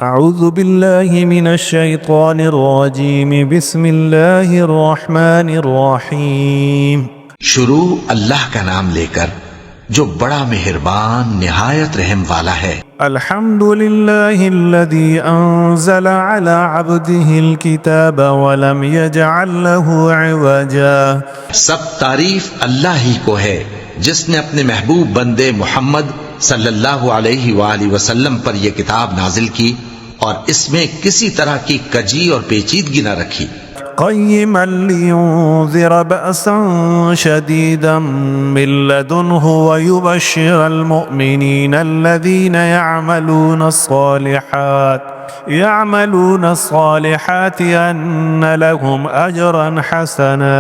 اعوذ باللہ من الشیطان الرجیم بسم اللہ الرحمن الرحیم۔ شروع اللہ کا نام لے کر جو بڑا مہربان نہایت رحم والا ہے۔ الحمد للہ الذی انزل علی عبدہ الکتاب ولم یجعل له عوجا۔ سب تعریف اللہ ہی کو ہے جس نے اپنے محبوب بندے محمد صلی اللہ علیہ وآلہ وسلم پر یہ کتاب نازل کی اور اس میں کسی طرح کی کجی اور پیچیدگی نہ رکھی۔ قیما لینذر بأسا شدیدا من لدنہ ویبشر المؤمنین الذین یعملون الصالحات ان لهم اجرا حسنا۔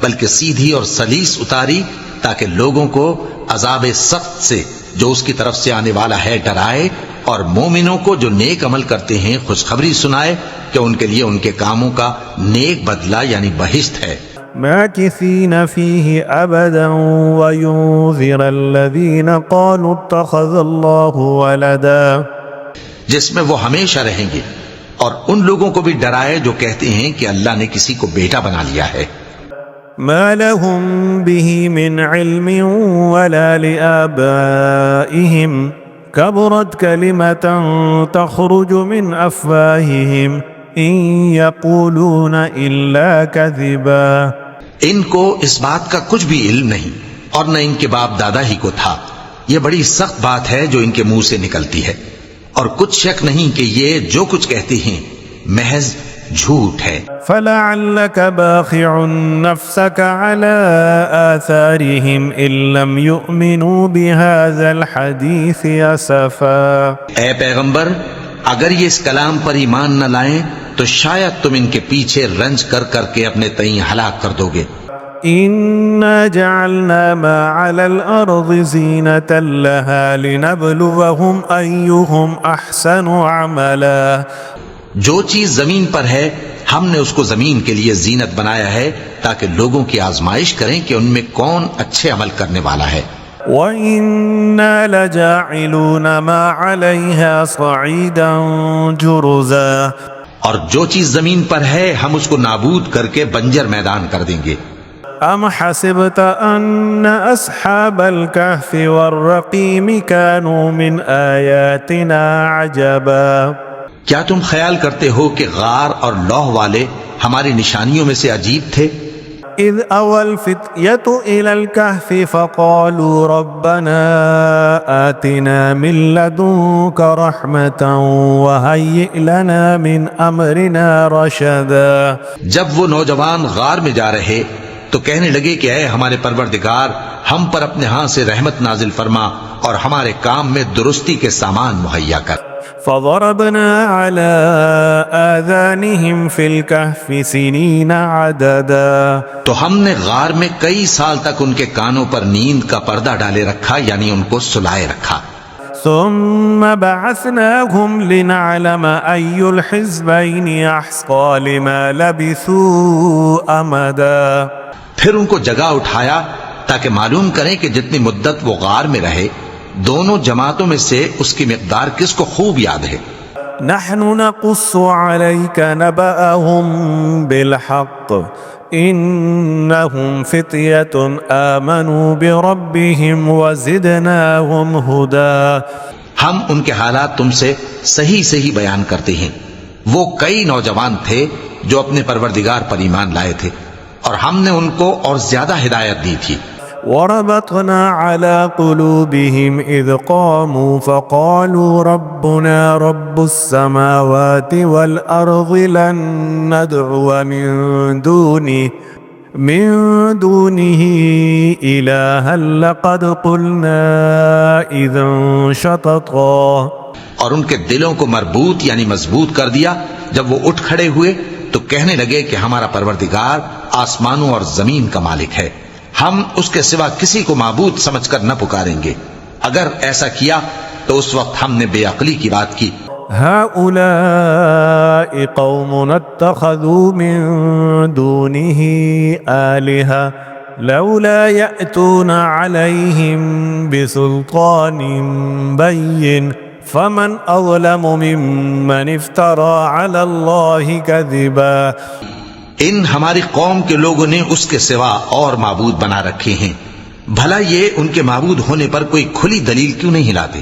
بلکہ سیدھی اور سلیس اتاری تاکہ لوگوں کو عذاب سخت سے جو اس کی طرف سے آنے والا ہے ڈرائے، اور مومنوں کو جو نیک عمل کرتے ہیں خوشخبری سنائے کہ ان کے لیے ان کے کاموں کا نیک بدلہ یعنی بہشت ہے۔ ماکثین فیہ ابدا وینذر الذین قالوا اتخذ اللہ ولدا۔ جس میں وہ ہمیشہ رہیں گے، اور ان لوگوں کو بھی ڈرائے جو کہتے ہیں کہ اللہ نے کسی کو بیٹا بنا لیا ہے۔ ما لهم به من علم ولا لآبائهم كبرت كلمة تخرج من أفواههم إن يقولون إلا كذبا۔ ان کو اس بات کا کچھ بھی علم نہیں اور نہ ان کے باپ دادا ہی کو تھا۔ یہ بڑی سخت بات ہے جو ان کے منہ سے نکلتی ہے، اور کچھ شک نہیں کہ یہ جو کچھ کہتے ہیں محض جھوٹ ہے۔ فلعلك باخع نفسك على آثارهم إن لم يؤمنوا بهذا الحديث أسفا۔ اے پیغمبر، اگر یہ اس کلام پر ایمان نہ لائیں تو شاید تم ان کے پیچھے رنج کر کر کے اپنے تئیں ہلاک کر دو گے۔ إنا جعلنا ما على الأرض زينة لها لنبلوهم أيهم أحسن عملا۔ جو چیز زمین پر ہے ہم نے اس کو زمین کے لیے زینت بنایا ہے تاکہ لوگوں کی آزمائش کریں کہ ان میں کون اچھے عمل کرنے والا ہے۔ وَإِنَّا لَجَاعِلُونَ مَا عَلَيْهَا صَعِيدًا جُرُزًا۔ اور جو چیز زمین پر ہے ہم اس کو نابود کر کے بنجر میدان کر دیں گے۔ أَمْ حَسِبْتَ أَنَّ أَصْحَابَ الْكَهْفِ وَالرَّقِيمِ كَانُوا مِنْ آيَاتِنَا عَجَبًا۔ کیا تم خیال کرتے ہو کہ غار اور لوح والے ہماری نشانیوں میں سے عجیب تھے؟ اذ اوى الفتية الى الكهف فقالوا ربنا آتنا من لدنك رحمة وهيئ لنا من امرنا رشدا۔ جب وہ نوجوان غار میں جا رہے تو کہنے لگے کہ اے ہمارے پروردگار، ہم پر اپنے ہاں سے رحمت نازل فرما اور ہمارے کام میں درستی کے سامان مہیا کر۔ فضربنا على آذانهم في الكهف سنين عددا۔ تو ہم نے غار میں کئی سال تک ان کے کانوں پر نیند کا پردہ ڈالے رکھا، یعنی ان کو سلائے رکھا۔ ثم بعثناهم لنعلم أي الحزبين أحصى لما لبثوا أمدا۔ پھر ان کو جگہ اٹھایا تاکہ معلوم کریں کہ جتنی مدت وہ غار میں رہے دونوں جماعتوں میں سے اس کی مقدار کس کو خوب یاد ہے۔ نحن نقص عليك نبأهم بالحق إنهم فتية آمنوا بربهم وزدناهم هدى۔ ہم ان کے حالات تم سے صحیح بیان کرتے ہیں۔ وہ کئی نوجوان تھے جو اپنے پروردگار پر ایمان لائے تھے اور ہم نے ان کو اور زیادہ ہدایت دی تھی۔ وربطنا على قلوبهم إذ قاموا فقالوا ربنا رب السماوات والأرض لن ندعو من دونه إلها لقد قلنا إذا شططا۔ اور ان کے دلوں کو مربوط یعنی مضبوط کر دیا۔ جب وہ اٹھ کھڑے ہوئے تو کہنے لگے کہ ہمارا پروردگار آسمانوں اور زمین کا مالک ہے، ہم اس کے سوا کسی کو معبود سمجھ کر نہ پکاریں گے۔ اگر ایسا کیا تو اس وقت ہم نے بے عقلی کی بات کی۔ هؤلاء قوم اتخذوا من دونه آلهة لولا يأتون عليهم بسلطان بين فمن أظلم ممن افترى على الله كذبا ان ہماری قوم کے لوگوں نے اس کے سوا اور معبود بنا رکھے ہیں، بھلا یہ ان کے معبود ہونے پر کوئی کھلی دلیل کیوں نہیں لاتے؟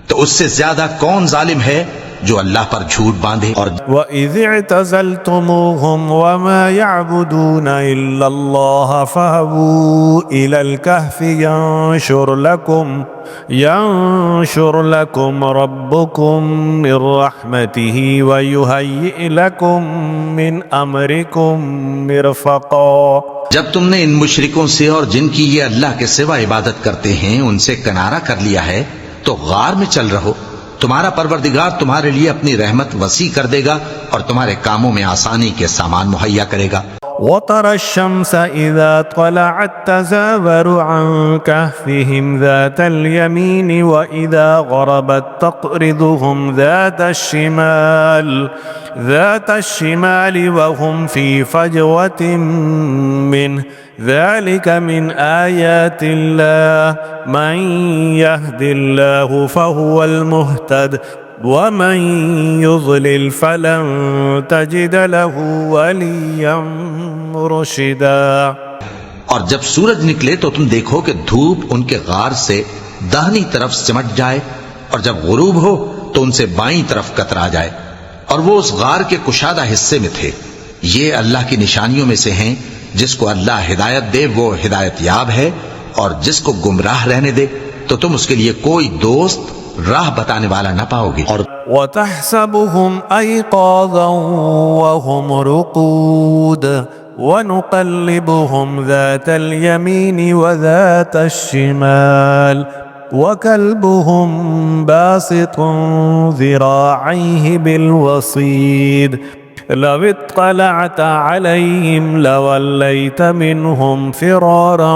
تو اس سے زیادہ کون ظالم ہے جو اللہ پر جھوٹ باندھے؟ اور وَإِذِ اعْتَزَلْتُمُوهُمْ وَمَا يَعْبُدُونَ إِلَّا اللَّهَ فَاهْوُوا إِلَى الْكَهْفِ يَنشُرْ لَكُمْ رَبُّكُمْ مِنْ رَحْمَتِهِ وَيُهَيِّئْ لَكُمْ مِنْ أَمْرِكُمْ مِرْفَقًا۔ جب تم نے ان مشرکوں سے اور جن کی یہ اللہ کے سوا عبادت کرتے ہیں ان سے کنارہ کر لیا ہے تو غار میں چل رہو، تمہارا پروردگار تمہارے لیے اپنی رحمت وسیع کر دے گا اور تمہارے کاموں میں آسانی کے سامان مہیا کرے گا۔ وَتَرَى الشَّمْسَ إِذَا طَلَعَتْ تَزَاوَرُ عَنْ كَهْفِهِمْ ذَاتَ الْيَمِينِ وَإِذَا غَرَبَتْ تَقْرِضُهُمْ ذَاتَ الشِّمَالِ وَهُمْ فِي فَجْوَةٍ مِّنْهُ ذَلِكَ مِنْ آيَاتِ اللَّهِ مَنْ يَهْدِ اللَّهُ فَهُوَ الْمُهْتَدِ وَمَنْ يُضْلِلْ فَلَنْ تَجِدَ لَهُ وَلِيًّا مُرْشِدًا۔ اور جب سورج نکلے تو تم دیکھو کہ دھوپ ان کے غار سے داہنی طرف سمٹ جائے، اور جب غروب ہو تو ان سے بائیں طرف کترا جائے، اور وہ اس غار کے کشادہ حصے میں تھے۔ یہ اللہ کی نشانیوں میں سے ہیں، جس کو اللہ ہدایت دے وہ ہدایت یاب ہے، اور جس کو گمراہ رہنے دے تو تم اس کے لیے کوئی دوست راہ بتانے والا نہ پاؤ گے۔ اور وَتَحْسَبُهُمْ أَيْقَاظًا وَهُمْ رُقُودٌ وَنُقَلِّبُهُمْ ذَاتَ الْيَمِينِ وَذَاتَ الشِّمَالِ وَكَلْبُهُمْ بَاسِطٌ ذِرَاعَيْهِ بِالْوَصِيدِ لَوِ اطَّلَعْتَ عَلَيْهِمْ لَوَلَّيْتَ مِنْهُمْ فِرَارًا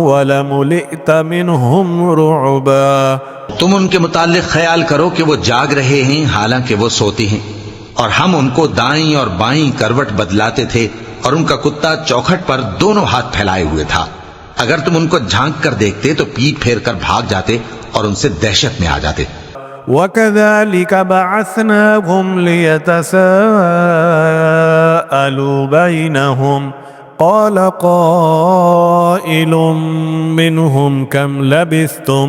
وَلَمُلِئْتَ مِنْهُمْ رُعْبًا۔ تم ان کے متعلق خیال کرو کہ وہ جاگ رہے ہیں حالانکہ وہ سوتے ہیں، اور ہم ان کو دائیں اور بائیں کروٹ بدلاتے تھے، اور ان کا کتا چوکھٹ پر دونوں ہاتھ پھیلائے ہوئے تھا۔ اگر تم ان کو جھانک کر دیکھتے تو پیٹ پھیر کر بھاگ جاتے اور ان سے دہشت میں آ جاتے۔ وَكَذَلِكَ بَعَثْنَاهُمْ لِيَتَسَاءَلُوا بَيْنَهُمْ قَالَ قَائِلٌ مِّنْهُمْ كَمْ لَبِثْتُمْ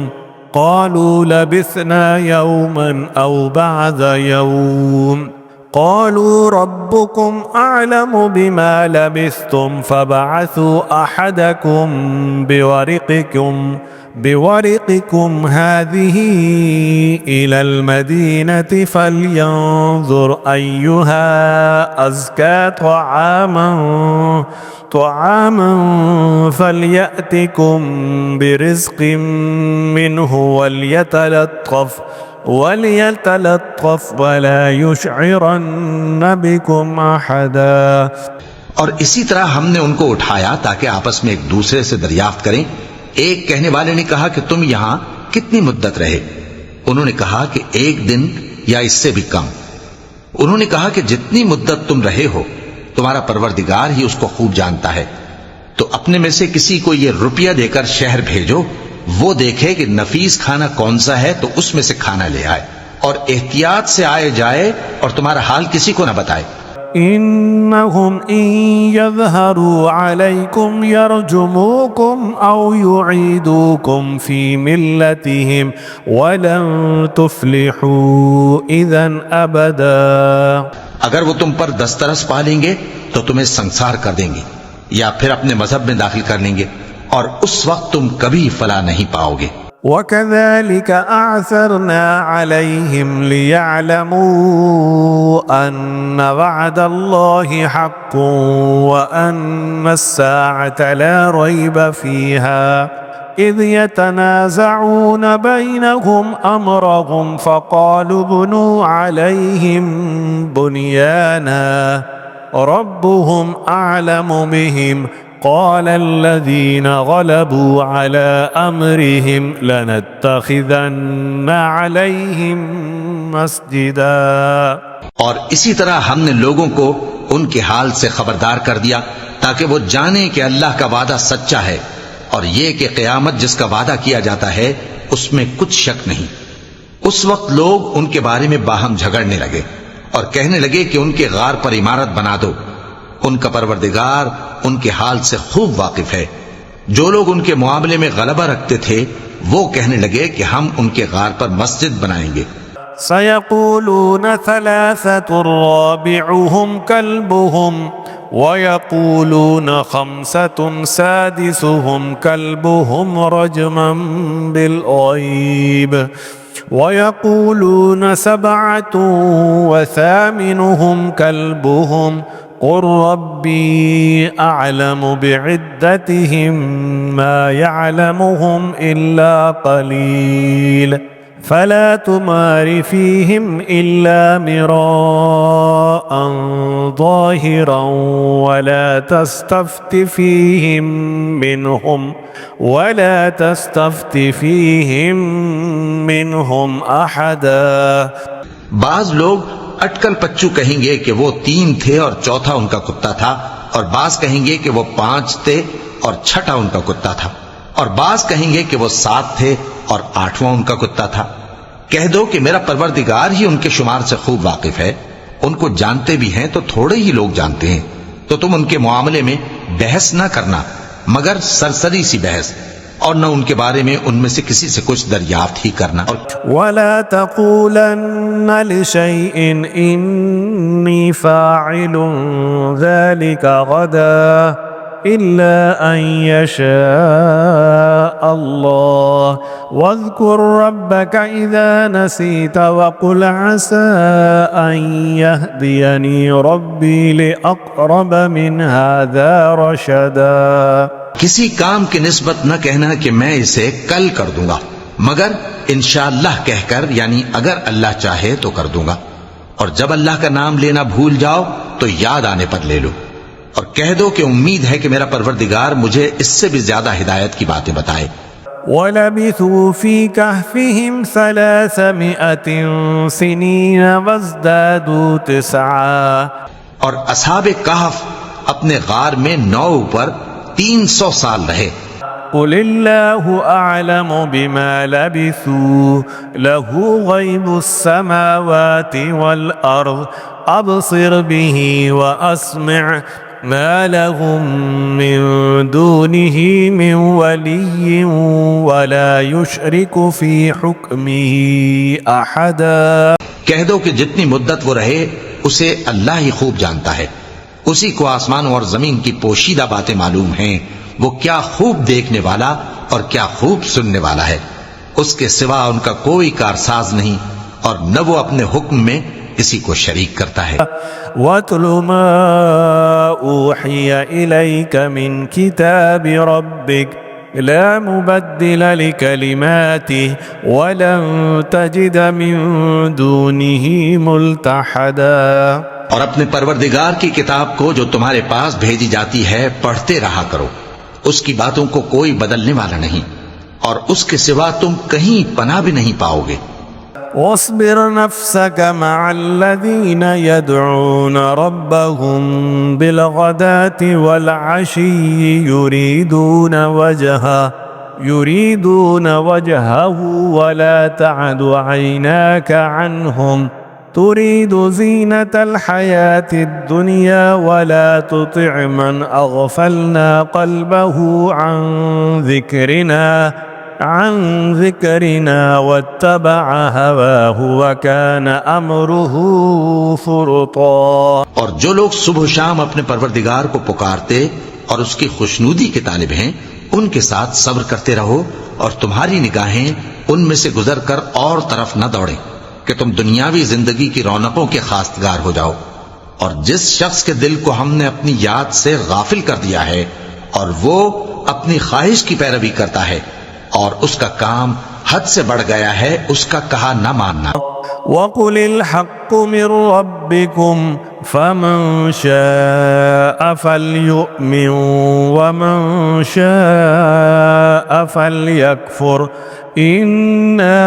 قَالُوا لَبِثْنَا يَوْمًا أَوْ بَعْضَ يَوْمٍ قَالُوا رَبُّكُمْ أَعْلَمُ بِمَا لَبِثْتُمْ فَابْعَثُوا أَحَدَكُمْ بورقكم هذه إلى المدينة فلينظر أيها أزكى طعاما فليأتكم برزق منه وليتلطف ولا يشعرن بكم أحدا۔ اور اسی طرح ہم نے ان کو اٹھایا تاکہ آپس میں ایک دوسرے سے دریافت کریں۔ ایک کہنے والے نے کہا کہ تم یہاں کتنی مدت رہے؟ انہوں نے کہا کہ 1 دن یا اس سے بھی کم۔ انہوں نے کہا کہ جتنی مدت تم رہے ہو تمہارا پروردگار ہی اس کو خوب جانتا ہے، تو اپنے میں سے کسی کو یہ روپیہ دے کر شہر بھیجو، وہ دیکھے کہ نفیس کھانا کون سا ہے تو اس میں سے کھانا لے آئے، اور احتیاط سے آئے جائے اور تمہارا حال کسی کو نہ بتائے۔ إنهم إن يظهروا عليكم يرجموكم أو يعيدوكم في ملتهم ولن تفلحوا إذن أبدا۔ اگر وہ تم پر دسترس پا لیں گے تو تمہیں سنسار کر دیں گے یا پھر اپنے مذہب میں داخل کر لیں گے، اور اس وقت تم کبھی فلاح نہیں پاؤ گے۔ وَكَذَلِكَ أَعْثَرْنَا عَلَيْهِمْ لِيَعْلَمُوا أَنَّ وَعْدَ اللَّهِ حَقٌّ وَأَنَّ السَّاعَةَ لَا رَيْبَ فِيهَا إِذْ يَتَنَازَعُونَ بَيْنَهُمْ أَمْرَهُمْ فَقَالُوا ابْنُوا عَلَيْهِمْ بُنْيَانًا رَبُّهُمْ أَعْلَمُ بِهِمْ قال الذين غلبوا على أمرهم لنتخذن عليهم مسجدا۔ اور اسی طرح ہم نے لوگوں کو ان کے حال سے خبردار کر دیا تاکہ وہ جانیں کہ اللہ کا وعدہ سچا ہے، اور یہ کہ قیامت جس کا وعدہ کیا جاتا ہے اس میں کچھ شک نہیں۔ اس وقت لوگ ان کے بارے میں باہم جھگڑنے لگے اور کہنے لگے کہ ان کے غار پر عمارت بنا دو. ان کا پروردگار ان کے حال سے خوب واقف ہے. جو لوگ ان کے معاملے میں غلبہ رکھتے تھے وہ کہنے لگے کہ ہم ان کے غار پر مسجد بنائیں گے. سيقولون ثلاثة رابعهم كلبهم ويقولون خمسة سادسهم كلبهم رجما بالغيب ويقولون 7 وثامنهم كلبهم قل ربي أعلم بعدتهم ما يعلمهم إلا قليل فلا تمار فيهم إلا مراء ظاهرا ولا تستفت فيهم منهم أحدا. بعض لوگ اٹکل پچو کہیں گے کہ وہ 3 تھے اور چوتھا ان کا کتا تھا، اور بعض کہیں گے کہ وہ 5 تھے اور چھٹا ان کا کتا تھا، اور بعض کہیں گے کہ وہ 7 تھے اور 8واں ان کا کتا تھا. کہہ دو کہ میرا پروردگار ہی ان کے شمار سے خوب واقف ہے. ان کو جانتے بھی ہیں تو تھوڑے ہی لوگ جانتے ہیں. تو تم ان کے معاملے میں بحث نہ کرنا مگر سرسری سی بحث، اور نہ ان کے بارے میں ان میں سے کسی سے کچھ دریافت ہی کرنا. ولا تقولن لشيء إني فاعل ذلك غدا إلا أن يشاء الله واذكر ربك إذا نسيت وقل عسى أن يهديني ربي لأقرب من هذا رشدا. کسی کام کی نسبت نہ کہنا کہ میں اسے کل کر دوں گا مگر انشاءاللہ کہہ کر، یعنی اگر اللہ چاہے تو کر دوں گا. اور جب اللہ کا نام لینا بھول جاؤ تو یاد آنے پر لے لو، اور کہہ دو کہ امید ہے کہ میرا پروردگار مجھے اس سے بھی زیادہ ہدایت کی باتیں بتائے. وَلَبِثُوا فِي كَهْفِهِمْ 300 سِنِينَ وَازْدَادُوا 9. اور اصحاب کہف اپنے غار میں 9 اوپر 300 سال رہے. قُلِ اللَّهُ أَعْلَمُ بِمَا لَبِثُوا لَهُ غَيْبُ السَّمَاوَاتِ وَالْأَرْضِ أَبْصِرْ بِهِ وَأَسْمِعْ ما لهم من دونه من ولي ولا يشرك في حكمه أحدا. کہہ دو کہ جتنی مدت وہ رہے اسے اللہ ہی خوب جانتا ہے. اسی کو آسمانوں اور زمین کی پوشیدہ باتیں معلوم ہیں. وہ کیا خوب دیکھنے والا اور کیا خوب سننے والا ہے. اس کے سوا ان کا کوئی کارساز نہیں، اور نہ وہ اپنے حکم میں کسی کو شریک کرتا ہے. وَاتْلُ مَا أُوحِيَ إِلَيْكَ مِنْ كِتَابِ رَبِّكَ لَا مُبَدِّلَ لِكَلِمَاتِهِ وَلَن تَجِدَ مِن دُونِهِ مُلْتَحَدًا. اور اپنے پروردگار کی کتاب کو جو تمہارے پاس بھیجی جاتی ہے پڑھتے رہا کرو. اس کی باتوں کو کوئی بدلنے والا نہیں، اور اس کے سوا تم کہیں پناہ بھی نہیں پاؤ گے. واصبر نفسك مع الذين يدعون ربهم بالغداة والعشي يريدون وجهه ولا تعد عيناك عنهم تريد زينة الحياة الدنيا ولا تطع من أغفلنا قلبه عن ذكرنا واتبع هواه وكان أمره فرطا. اور جو لوگ صبح و شام اپنے پروردگار کو پکارتے اور اس کی خوشنودی کے طالب ہیں ان کے ساتھ صبر کرتے رہو، اور تمہاری نگاہیں ان میں سے گزر کر اور طرف نہ دوڑیں کہ تم دنیاوی زندگی کی رونقوں کے خواستگار ہو جاؤ. اور جس شخص کے دل کو ہم نے اپنی یاد سے غافل کر دیا ہے اور وہ اپنی خواہش کی پیروی کرتا ہے اور اس کا کام حد سے بڑھ گیا ہے، اس کا کہا نہ ماننا. وَقُلِ الْحَقُّ مِنْ رَبِّكُمْ فمن شاء فليؤمن ومن شاء فليكفر إنا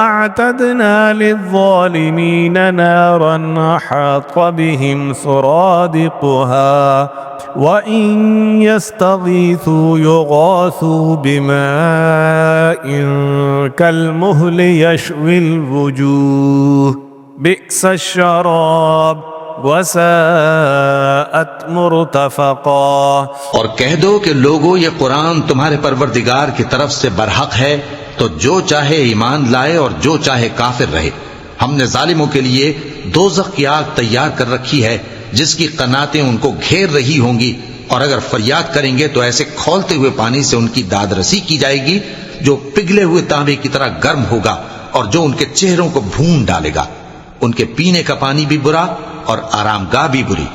أعتدنا للظالمين نارا أحاط بهم سرادقها وإن يستغيثوا يغاثوا بماء كالمهل يشوي الوجوه بئس الشراب وساءت مرتفقا۔ اور کہہ دو کہ لوگو یہ قرآن تمہارے پروردگار کی طرف سے برحق ہے، تو جو چاہے ایمان لائے اور جو چاہے کافر رہے۔ ہم نے ظالموں کے لیے دوزخ کی آگ تیار کر رکھی ہے جس کی قناتیں ان کو گھیر رہی ہوں گی، اور اگر فریاد کریں گے تو ایسے کھولتے ہوئے پانی سے ان کی داد رسی کی جائے گی جو پگھلے ہوئے تانبے کی طرح گرم ہوگا اور جو ان کے چہروں کو بھون ڈالے گا۔ ان کے پینے کا پانی بھی برا اور آرام گاہ بھی بری۔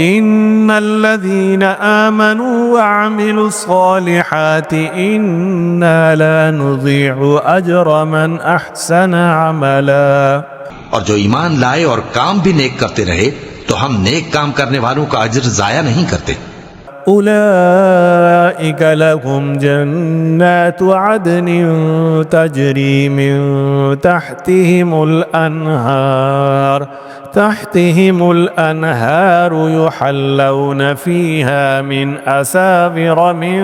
ان الذين آمنوا وعملوا الصالحات انا لا نضيع اجر من احسن عملا۔ اور جو ایمان لائے اور کام بھی نیک کرتے رہے تو ہم نیک کام کرنے والوں کا اجر ضائع نہیں کرتے۔ اولئك لهم جنات عدن تجري من تحتهم الأنهار يحلون فيها من أساور من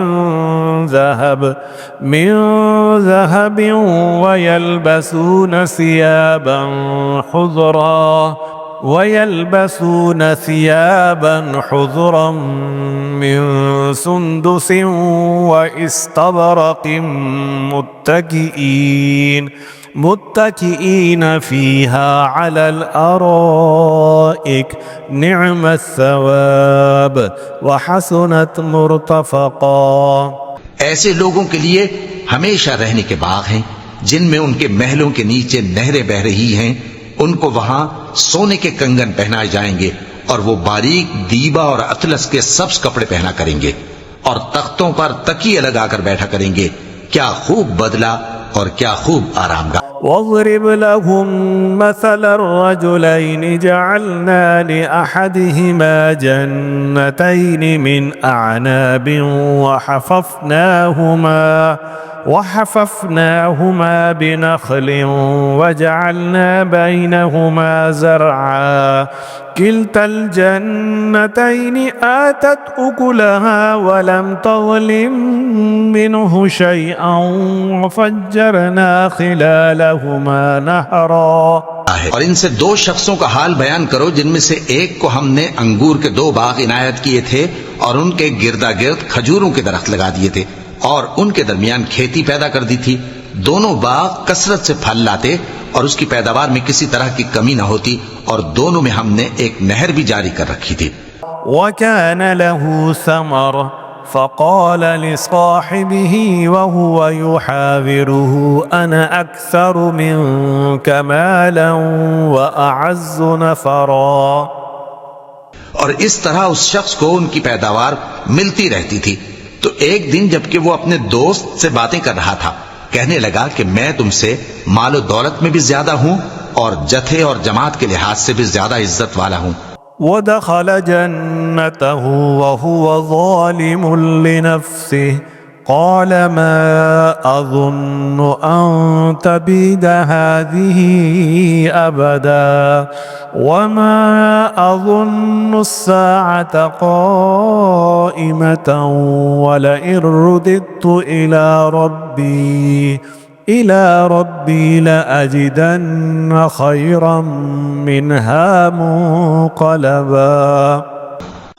ذهب ويلبسون ثيابا خضرا من سندس واستبرق متكئين فيها على الأرائك نعم الثواب وحسنت مرتفقا۔ ایسے لوگوں کے لیے ہمیشہ رہنے کے باغ ہیں جن میں ان کے محلوں کے نیچے نہریں بہ رہی ہیں، ان کو وہاں سونے کے کنگن پہنائے جائیں گے اور وہ باریک دیبا اور اطلس کے سبز کپڑے پہنا کریں گے اور تختوں پر تکیے لگا کر بیٹھا کریں گے۔ کیا خوب بدلہ اور کیا خوب آرام گاہ۔ واضرب لهم مثل الرجلين جعلنا لأحدهما جنتين من أعناب وحففناهما بنخل وجعلنا بينهما زرعا كلتا الجنتين آتت أكلها ولم تظلم منه شيئا وفجرنا خلالهما نهرا۔ اور ان سے دو شخصوں کا حال بیان کرو جن میں سے ایک کو ہم نے انگور کے 2 باغ عنایت کیے تھے اور ان کے گردا گرد کھجوروں کے درخت لگا دیے تھے اور ان کے درمیان کھیتی پیدا کر دی تھی۔ دونوں باغ کثرت سے پھل لاتے اور اس کی پیداوار میں کسی طرح کی کمی نہ ہوتی، اور دونوں میں ہم نے ایک نہر بھی جاری کر رکھی تھی۔ وَكَانَ لَهُ ثَمَرٌ فَقَالَ لِصَاحِبِهِ وَهُوَ يُحَاوِرُهُ أَنَا أَكْثَرُ مِنكَ مَالًا وَأَعَزُّ نَفَرًا۔ اور اس طرح اس شخص کو ان کی پیداوار ملتی رہتی تھی، تو ایک دن جبکہ وہ اپنے دوست سے باتیں کر رہا تھا، کہنے لگا کہ میں تم سے مال و دولت میں بھی زیادہ ہوں اور جتھے اور جماعت کے لحاظ سے بھی زیادہ عزت والا ہوں۔ ودخل جنته وهو ظالم لنفسه قال ما أظن أن تبيد هذه أبدا وما أظن الساعة قائمة ولئن رددت إلى ربي لأجدن خيرا منها منقلبا۔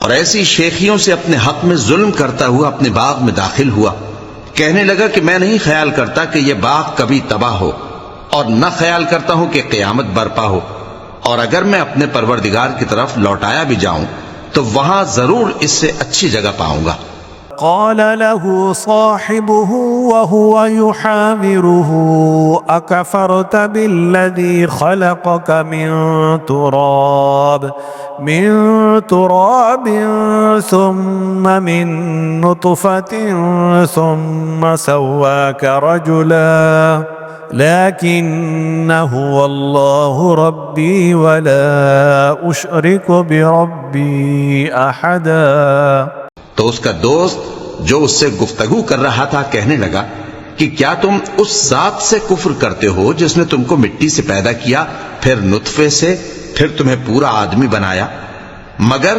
اور ایسی شیخیوں سے اپنے حق میں ظلم کرتا ہوا اپنے باغ میں داخل ہوا، کہنے لگا کہ میں نہیں خیال کرتا کہ یہ باغ کبھی تباہ ہو، اور نہ خیال کرتا ہوں کہ قیامت برپا ہو، اور اگر میں اپنے پروردگار کی طرف لوٹایا بھی جاؤں تو وہاں ضرور اس سے اچھی جگہ پاؤں گا۔ قال له صاحبه وهو يحاوره أكفرت بالذي خلقك من تراب ثم من نطفة ثم سواك رجلا لكن هو الله ربي ولا أشرك بربي أحدا. تو اس کا دوست جو اس سے گفتگو کر رہا تھا کہنے لگا کہ کیا تم اس ذات سے کفر کرتے ہو جس نے تم کو مٹی سے پیدا کیا، پھر نطفے سے، پھر تمہیں پورا آدمی بنایا؟ مگر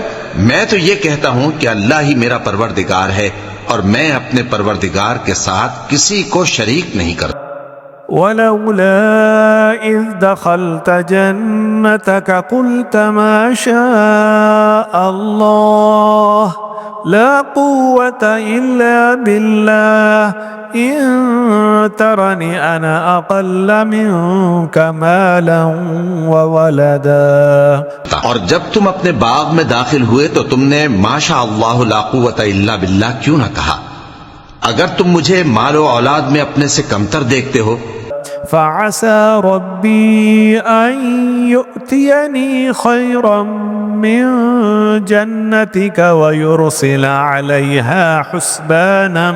میں تو یہ کہتا ہوں کہ اللہ ہی میرا پروردگار ہے اور میں اپنے پروردگار کے ساتھ کسی کو شریک نہیں کرتا. ولولا إذ دخلت جنتك قلت ما شاء الله لا قوة إلا بالله إن ترني أنا أقل منك مالا وولدا. اور جب تم اپنے باغ میں داخل ہوئے تو تم نے ما شاء اللہ لا قوت الا باللہ کیوں نہ کہا؟ اگر تم مجھے مال و اولاد میں اپنے سے کمتر دیکھتے ہو. فعسى ربي أن يؤتيني خيرا من جنتك ويرسل عليها حسبانا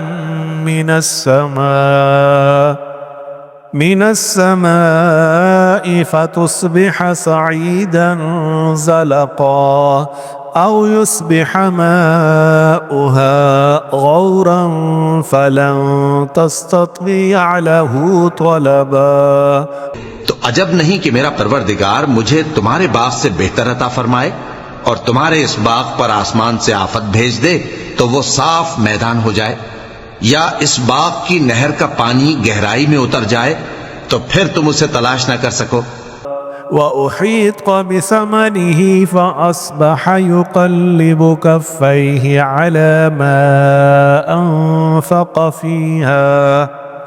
من السماء فتصبح صعيدا زلقا أو يصبح ماؤها غورا فلن تستطيع له طلبا. تو عجب نہیں کہ میرا پروردگار مجھے تمہارے باغ سے بہتر عطا فرمائے اور تمہارے اس باغ پر آسمان سے آفت بھیج دے تو وہ صاف میدان ہو جائے، یا اس باغ کی نہر کا پانی گہرائی میں اتر جائے تو پھر تم اسے تلاش نہ کر سکو. وأحيط بثمنه فأصبح يقلب كفيه على ما أنفق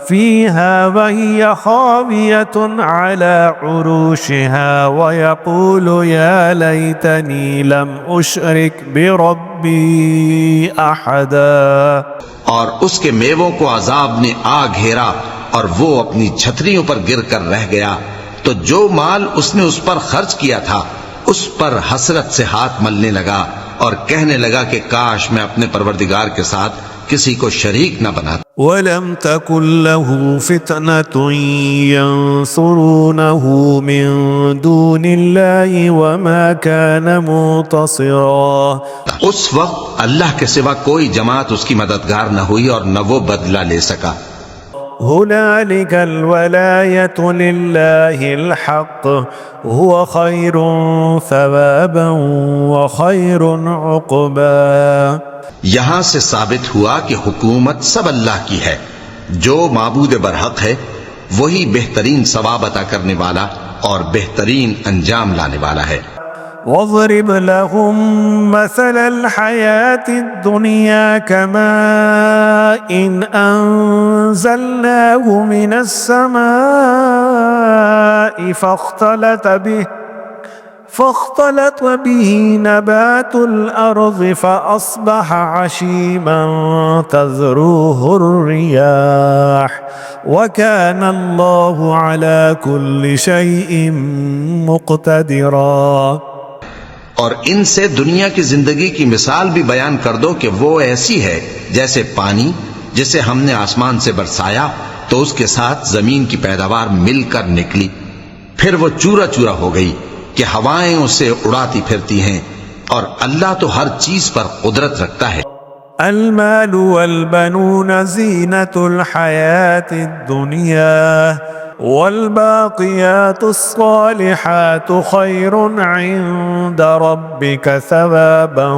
فيها وهي خاوية على عروشها ويقول يا ليتني لم أشرك بربي أحدا. اور اس کے میووں کو عذاب نے آ گھیرا اور وہ اپنی چھتریوں پر گر کر رہ گیا، تو جو مال اس نے اس پر خرچ کیا تھا اس پر حسرت سے ہاتھ ملنے لگا اور کہنے لگا کہ کاش میں اپنے پروردگار کے ساتھ کسی کو شریک نہ بناتا. وَلَمْ تَكُنْ لَهُ فِتْنَةٌ يَنْصُرُونَهُ مِنْ دُونِ اللَّهِ وَمَا كَانَ مُنْتَصِرًا. اس وقت اللہ کے سوا کوئی جماعت اس کی مددگار نہ ہوئی اور نہ وہ بدلہ لے سکا. هنالك الولاية لله الحق هو خير ثوابا وخير عقبا. یہاں سے ثابت ہوا کہ حکومت سب اللہ کی ہے، جو معبود برحق ہے وہی بہترین ثواب عطا کرنے والا اور بہترین انجام لانے والا ہے. واضرب لهم مثل الحياة الدنيا كماء إن أنزلناه من السماء فاختلط به نبات الأرض فأصبح عشيما تذروه الرياح وكان الله على كل شيء مقتدرا. اور ان سے دنیا کی زندگی کی مثال بھی بیان کر دو کہ وہ ایسی ہے جیسے پانی جسے ہم نے آسمان سے برسایا تو اس کے ساتھ زمین کی پیداوار مل کر نکلی، پھر وہ چورا چورا ہو گئی کہ ہوائیں اسے اڑاتی پھرتی ہیں، اور اللہ تو ہر چیز پر قدرت رکھتا ہے. المال والبنون زینة الحیاة الدنیا والباقیات الصالحات خیر عند ربک ثوابا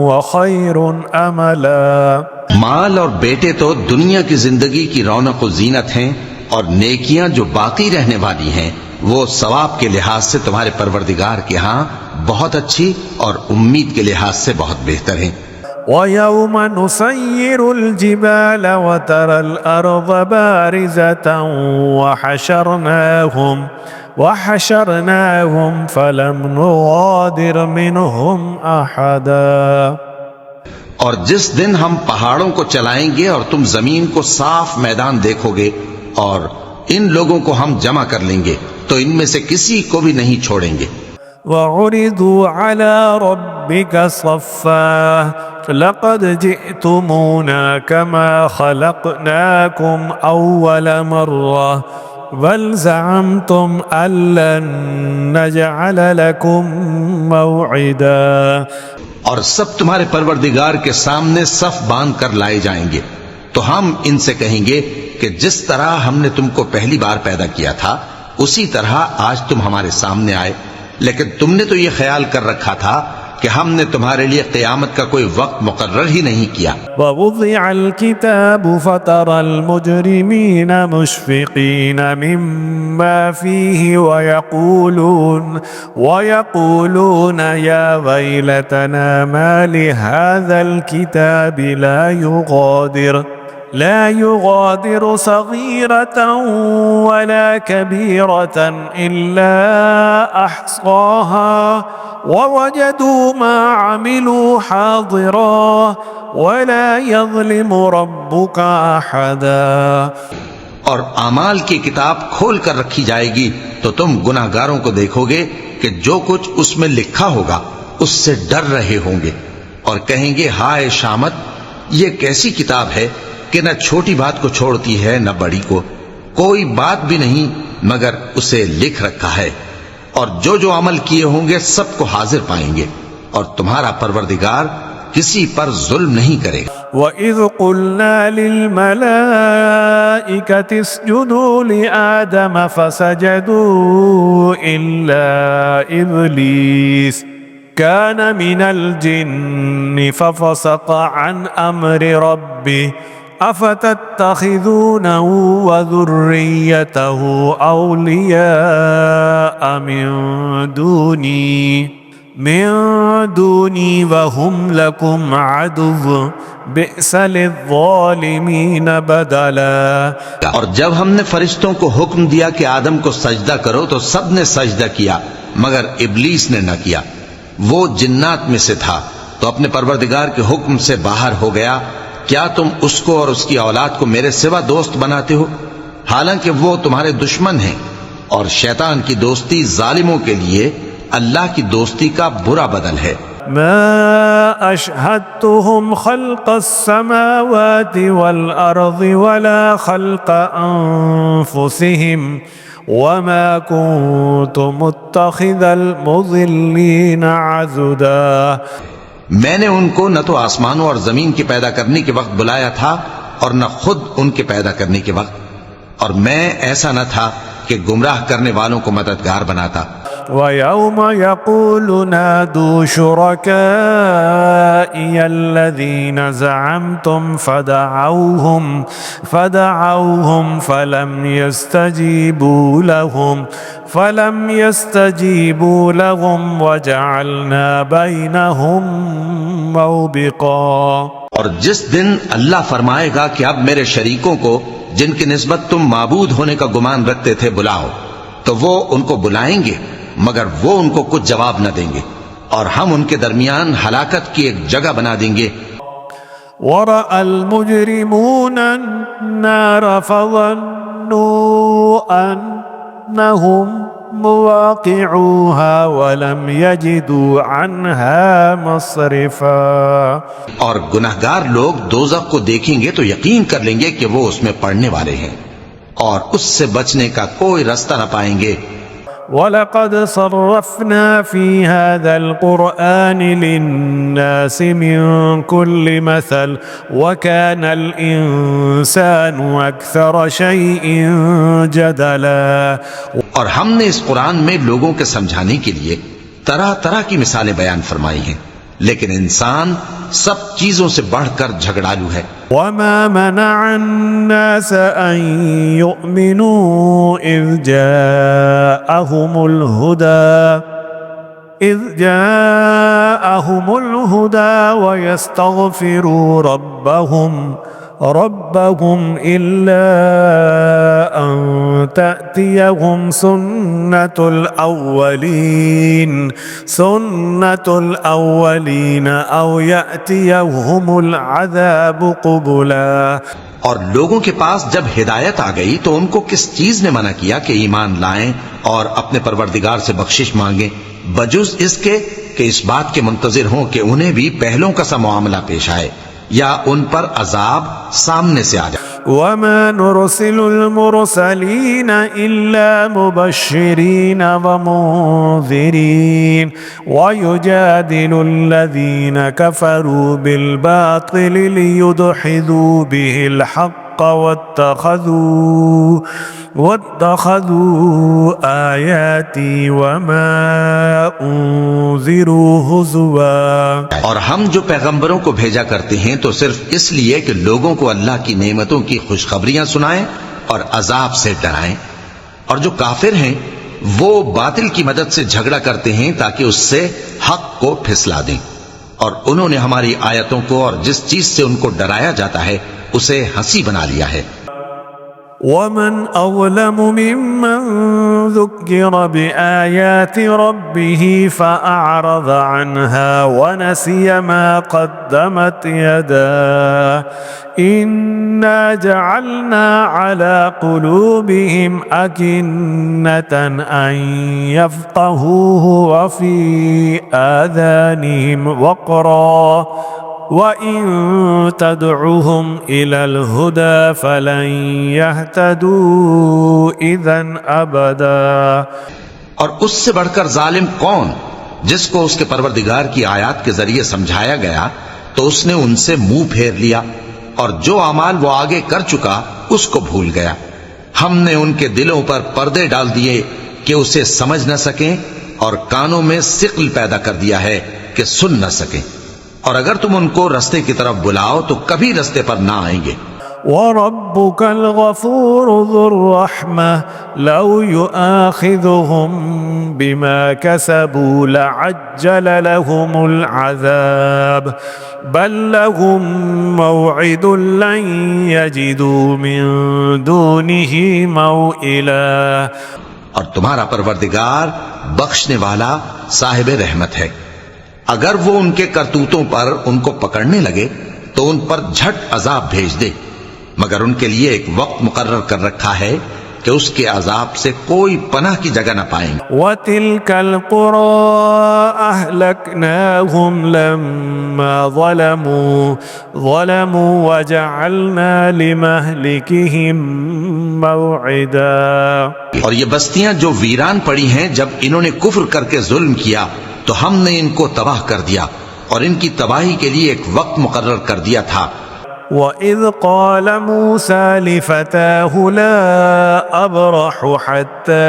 وخیر املا. مال اور بیٹے تو دنیا کی زندگی کی رونق و زینت ہیں، اور نیکیاں جو باقی رہنے والی ہیں وہ ثواب کے لحاظ سے تمہارے پروردگار کے ہاں بہت اچھی اور امید کے لحاظ سے بہت بہتر ہیں. وَيَوْمَ نُسَيِّرُ الْجِبَالَ وَتَرَى الْأَرْضَ بَارِزَةً وَحَشَرْنَاهُمْ فَلَمْ نُغَادِرْ مِنْهُمْ أَحَدًا. اور جس دن ہم پہاڑوں کو چلائیں گے اور تم زمین کو صاف میدان دیکھو گے اور ان لوگوں کو ہم جمع کر لیں گے تو ان میں سے کسی کو بھی نہیں چھوڑیں گے. وعرضوا على ربك صفا لقد جئتمونا كما خلقناكم أول مرة بل زعمتم أن لن نجعل لكم موعدا. اور سب تمہارے پروردگار کے سامنے صف باندھ کر لائے جائیں گے تو ہم ان سے کہیں گے کہ جس طرح ہم نے تم کو پہلی بار پیدا کیا تھا اسی طرح آج تم ہمارے سامنے آئے، لیکن تم نے تو یہ خیال کر رکھا تھا کہ ہم نے تمہارے لیے قیامت کا کوئی وقت مقرر ہی نہیں کیا. ووضع الكتاب فترى المجرمين مشفقين مما فيه ويقولون يا ويلتنا ما لهذا الكتاب لا يغادر صغيرة ولا كبيرة إلا أحصاها ووجدوا ما عملوا حاضرا ولا يظلم ربك أحدا. اور اعمال کی کتاب کھول کر رکھی جائے گی تو تم گناہگاروں کو دیکھو گے کہ جو کچھ اس میں لکھا ہوگا اس سے ڈر رہے ہوں گے اور کہیں گے ہائے شامت، یہ کیسی کتاب ہے کہ نہ چھوٹی بات کو چھوڑتی ہے نہ بڑی کو، کوئی بات بھی نہیں مگر اسے لکھ رکھا ہے، اور جو عمل کیے ہوں گے سب کو حاضر پائیں گے، اور تمہارا پروردگار کسی پر ظلم نہیں کرے گا. وَإِذْ قُلْنَا لِلْمَلَائِكَةِ اسْجُدُوا لِآدَمَ فَسَجَدُوا إِلَّا إِبْلِيسَ كَانَ مِنَ الْجِنِّ فَفَسَقَ عَنْ أَمْرِ رَبِّهِ أَفَتَتَّخِذُونَهُ وَذُرِّيَّتَهُ أَوْلِيَاءَ من دوني وهم لكم عدو بئس للظالمين بدلا. اور جب ہم نے فرشتوں کو حکم دیا کہ آدم کو سجدہ کرو تو سب نے سجدہ کیا مگر ابلیس نے نہ کیا، وہ جنات میں سے تھا تو اپنے پروردگار کے حکم سے باہر ہو گیا. کیا تم اس کو اور اس کی اولاد کو میرے سوا دوست بناتے ہو حالانکہ وہ تمہارے دشمن ہیں، اور شیطان کی دوستی ظالموں کے لیے اللہ کی دوستی کا برا بدل ہے. ما أشهدتهم خلق السماوات والأرض ولا خلق أنفسهم وما كنت متخذ المضلين عضدا. میں نے ان کو نہ تو آسمانوں اور زمین کے پیدا کرنے کے وقت بلایا تھا اور نہ خود ان کے پیدا کرنے کے وقت، اور میں ایسا نہ تھا کہ گمراہ کرنے والوں کو مددگار بناتا. وَيَوْمَ يَقُولُ نَادُوا شُرَكَائِيَ الَّذِينَ زَعَمْتُمْ فَدَعَوْهُمْ فَلَمْ يَسْتَجِيبُوا لَهُمْ وَجَعَلْنَا بَيْنَهُمْ مَوْبِقًا. اور جس دن اللہ فرمائے گا کہ اب میرے شریکوں کو جن کی نسبت تم معبود ہونے کا گمان رکھتے تھے بلاؤ، تو وہ ان کو بلائیں گے مگر وہ ان کو کچھ جواب نہ دیں گے، اور ہم ان کے درمیان ہلاکت کی ایک جگہ بنا دیں گے. وَرَأَى الْمُجْرِمُونَ النَّارَ فَظَنُّوا أَنَّهُمْ مواقعوها ولم يجدوا عنها مصرفا. اور گناہگار لوگ دوزخ کو دیکھیں گے تو یقین کر لیں گے کہ وہ اس میں پڑنے والے ہیں اور اس سے بچنے کا کوئی رستہ نہ پائیں گے. وَلَقَدْ صَرَّفْنَا فِي هَذَا الْقُرْآنِ لِلنَّاسِ مِنْ كُلِّ مَثَلٍ وَكَانَ الْإِنسَانُ أَكْثَرَ شَيْءٍ جَدَلًا. اور ہم نے اس قرآن میں لوگوں کے سمجھانے کے لیے طرح طرح کی مثالیں بیان فرمائی ہیں، لیکن انسان سب چیزوں سے بڑھ کر جھگڑالو ہے. وَمَا مَنَعَ النَّاسَ أَن يُؤْمِنُوا إِذْ جَاءَهُمُ الْهُدَى وَيَسْتَغْفِرُوا رَبَّهُمْ إِلَّا أَن تأتيهم سنة الأولين أو يأتيهم العذاب قبلا۔ اور لوگوں کے پاس جب ہدایت آ گئی تو ان کو کس چیز نے منع کیا کہ ایمان لائیں اور اپنے پروردگار سے بخشش مانگیں، بجز اس کے کہ اس بات کے منتظر ہوں کہ انہیں بھی پہلوں کا سا معاملہ پیش آئے یا ان پر عذاب سامنے سے آ جائے۔ وما نرسل المرسلين إلا مبشرين ومنذرين ويجادل الذين كفروا بالباطل ليدحضوا به الحق واتخذوا آياتي وما أنذروا هزوا۔ اور ہم جو پیغمبروں کو بھیجا کرتے ہیں تو صرف اس لیے کہ لوگوں کو اللہ کی نعمتوں کی خوشخبریاں سنائیں اور عذاب سے ڈرائیں، اور جو کافر ہیں وہ باطل کی مدد سے جھگڑا کرتے ہیں تاکہ اس سے حق کو پھسلا دیں، اور انہوں نے ہماری آیتوں کو اور جس چیز سے ان کو ڈرایا جاتا ہے اسے ہنسی بنا لیا ہے۔ ومن أظلم ممن ذكر بآيات ربه فأعرض عنها ونسي ما قدمت يداه إنا جعلنا على قلوبهم أكنة أن يفقهوه وفي آذانهم وقرا وَإِن تَدْعُهُمْ إِلَى الْهُدَى فَلَن يَهْتَدُوا إِذًا أَبَدًا۔ اور اس سے بڑھ کر ظالم کون جس کو اس کے پروردگار کی آیات کے ذریعے سمجھایا گیا تو اس نے ان سے منہ پھیر لیا، اور جو اعمال وہ آگے کر چکا اس کو بھول گیا۔ ہم نے ان کے دلوں پر پردے ڈال دیے کہ اسے سمجھ نہ سکیں، اور کانوں میں ثقل پیدا کر دیا ہے کہ سن نہ سکیں، اور اگر تم ان کو رستے کی طرف بلاؤ تو کبھی رستے پر نہ آئیں گے۔ وَرَبُّكَ الْغَفُورُ ذُو الرَّحْمَةِ لَوْ يُؤَاخِذُهُم بِمَا كَسَبُوا لَعَجَّلَ لَهُمُ الْعَذَابَ بَل لَّهُم مَّوْعِدٌ لَّن يَجِدُوا مِن دُونِهِ مَوْئِلًا۔ اور تمہارا پروردگار بخشنے والا صاحب رحمت ہے، اگر وہ ان کے کرتوتوں پر ان کو پکڑنے لگے تو ان پر جھٹ عذاب بھیج دے، مگر ان کے لیے ایک وقت مقرر کر رکھا ہے کہ اس کے عذاب سے کوئی پناہ کی جگہ نہ پائیں گے۔ وَتِلْكَ الْقُرَىٰ أَهْلَكْنَاهُمْ لَمَّا ظَلَمُوا وَجَعَلْنَا لِمَهْلِكِهِمْ مَوْعِدًا۔ اور یہ بستیاں جو ویران پڑی ہیں جب انہوں نے کفر کر کے ظلم کیا تو ہم نے ان کو تباہ کر دیا، اور ان کی تباہی کے لیے ایک وقت مقرر کر دیا تھا۔ وَإِذْ قَالَ مُوسَى لِفَتَاهُ لَا أَبْرَحُ حَتَّى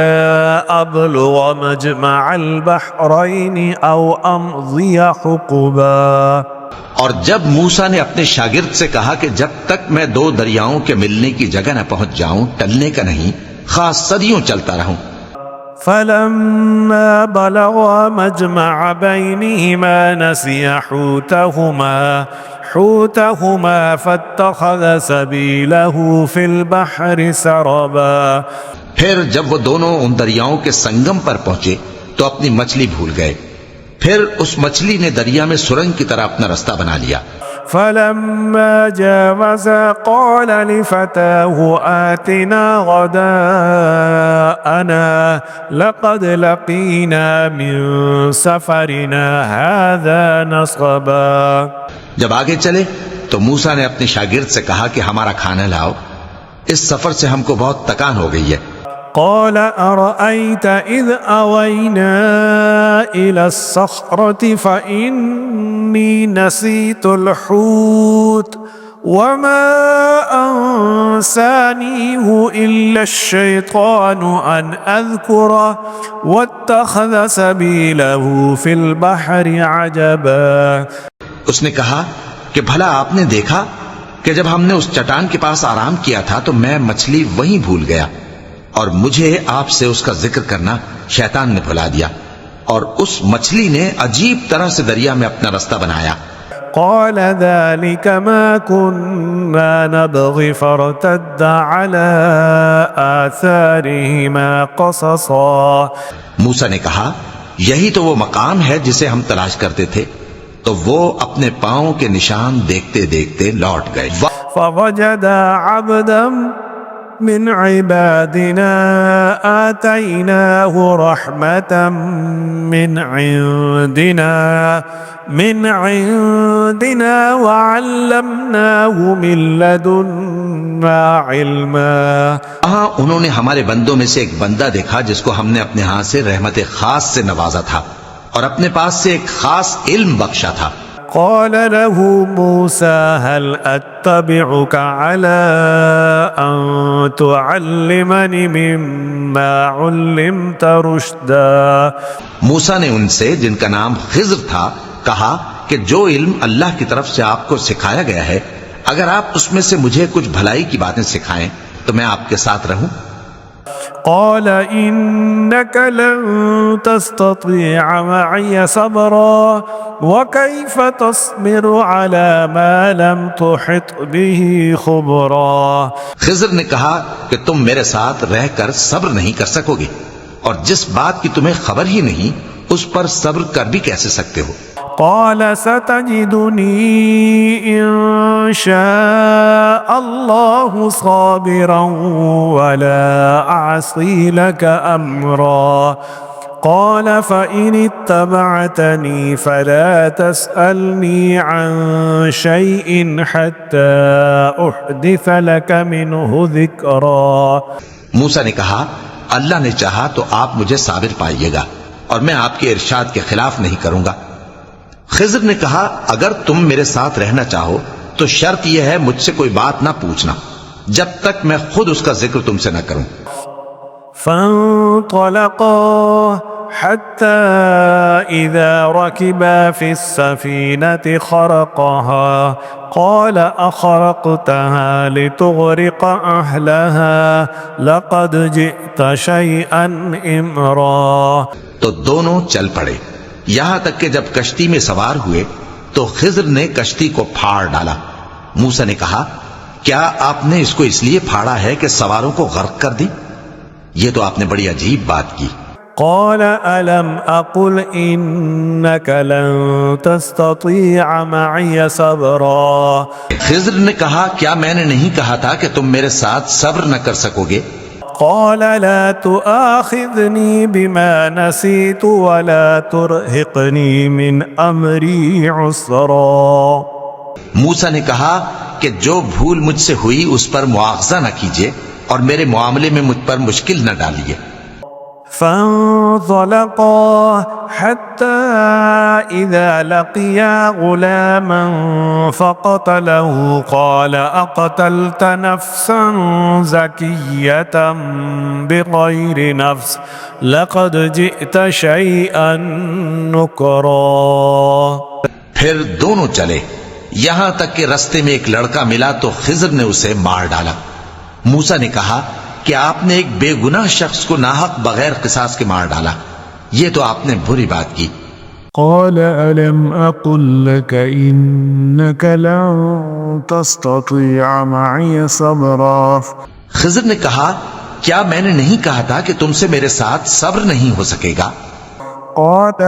أَبْلُغَ مَجْمَعَ الْبَحْرَيْنِ أَوْ أَمْضِيَ حُقُبًا۔ اور جب موسیٰ نے اپنے شاگرد سے کہا کہ جب تک میں دو دریاؤں کے ملنے کی جگہ نہ پہنچ جاؤں ٹلنے کا نہیں، خاص صدیوں چلتا رہوں۔ فَلَمَّا بَلَغَا مَجْمَعَ بَيْنِهِمَا نَسِيَ حُوتَهُمَا فَاتَّخَذَ سَبِيلَهُ فِي الْبَحْرِ سَرَبًا۔ پھر جب وہ دونوں ان دریاؤں کے سنگم پر پہنچے تو اپنی مچھلی بھول گئے، پھر اس مچھلی نے دریا میں سرنگ کی طرح اپنا رستہ بنا لیا۔ فَلَمَّا جَاوَزَا قَالَ لِفَتَاهُ آتِنَا غَدَاءَنَا لَقَدْ لَقِينَا مِن سَفَرِنَا هَذَا نَصَبًا۔ جب آگے چلے تو موسیٰ نے اپنے شاگرد سے کہا کہ ہمارا کھانا لاؤ، اس سفر سے ہم کو بہت تکان ہو گئی ہے۔ قال أرأيت إذ أوينا إلى الصخرة فإني نسيت الحوت وما أنسانيه إلا الشيطان أن أذكره واتخذ سبيله في البحر عجبا۔ اس نے کہا کہ بھلا آپ نے دیکھا کہ جب ہم نے اس چٹان کے پاس آرام کیا تھا تو میں مچھلی وہیں بھول گیا، اور مجھے آپ سے اس کا ذکر کرنا شیطان نے بھلا دیا، اور اس مچھلی نے عجیب طرح سے دریا میں اپنا رستہ بنایا۔ قال ذلك ما كنا نبغي فارتد على آثارهما قصصا. موسیٰ نے کہا یہی تو وہ مقام ہے جسے ہم تلاش کرتے تھے، تو وہ اپنے پاؤں کے نشان دیکھتے دیکھتے لوٹ گئے. فوجد عبدا من عبادنا آتيناه رحمة من عندنا وعلمناه من لدنا علما. وہاں انہوں نے ہمارے بندوں میں سے ایک بندہ دیکھا جس کو ہم نے اپنے ہاں سے رحمت خاص سے نوازا تھا اور اپنے پاس سے ایک خاص علم بخشا تھا. قال له موسى هل أتبعك على أن تعلمني مما علمت رشدا. موسیٰ نے ان سے جن کا نام خضر تھا کہا کہ جو علم اللہ کی طرف سے آپ کو سکھایا گیا ہے، اگر آپ اس میں سے مجھے کچھ بھلائی کی باتیں سکھائیں تو میں آپ کے ساتھ رہوں. قال إنك لن تستطيع معي صبرا وكيف تصبر على ما لم تحط به خبرا. خضر نے کہا کہ تم میرے ساتھ رہ کر صبر نہیں کر سکو گے، اور جس بات کی تمہیں خبر ہی نہیں اس پر صبر کر بھی کیسے سکتے ہو. قال ستجدني إن شاء الله صابرا ولا أعصي لك أمرا. قال فإن اتبعتني فلا تسألني عن شيء حتى أحدث لك منه ذكرا. موسیٰ نے کہا اللہ نے چاہا تو آپ مجھے صابر پائیے گا اور میں آپ کے ارشاد کے خلاف نہیں کروں گا. خضر نے کہا اگر تم میرے ساتھ رہنا چاہو تو شرط یہ ہے مجھ سے کوئی بات نہ پوچھنا جب تک میں خود اس کا ذکر تم سے نہ کروں. فانطلقا حتى إذا ركبا في السفينة خرقها قال أخرقتها لتغرق أهلها لقد جئت شيئا إمرا. تو دونوں چل پڑے یہاں تک کہ جب کشتی میں سوار ہوئے تو خضر نے کشتی کو پھاڑ ڈالا. موسیٰ نے کہا کیا آپ نے اس کو اس لیے پھاڑا ہے کہ سواروں کو غرق کر دی؟ یہ تو آپ نے بڑی عجیب بات کی. قال ألم أقل إنك لن تستطيع معي صبرا. خضر نے کہا کیا میں نے نہیں کہا تھا کہ تم میرے ساتھ صبر نہ کر سکو گے؟ قال لا تؤاخذني بما نسيت ولا ترهقني من أمري عسرا. موسیٰ نے کہا کہ جو بھول مجھ سے ہوئی اس پر مواخذہ نہ کیجیے اور میرے معاملے میں مجھ پر مشکل نہ ڈالیے. فانطلقا حتى إذا لقيا غلاما فقتله قال أقتلت نفسا زكية بغير نفس لقد جئت شيئا نكرا. پھر دونوں چلے یہاں تک کہ رستے میں ایک لڑکا ملا تو خضر نے اسے مار ڈالا. موسیٰ نے کہا کہ آپ نے ایک بے گناہ شخص کو ناحق بغیر قصاص کے مار ڈالا، یہ تو آپ نے بری بات کی. قال ألم أقل لك إنك لن تستطيع معي صبرا. خضر نے کہا کیا میں نے نہیں کہا تھا کہ تم سے میرے ساتھ صبر نہیں ہو سکے گا؟ قال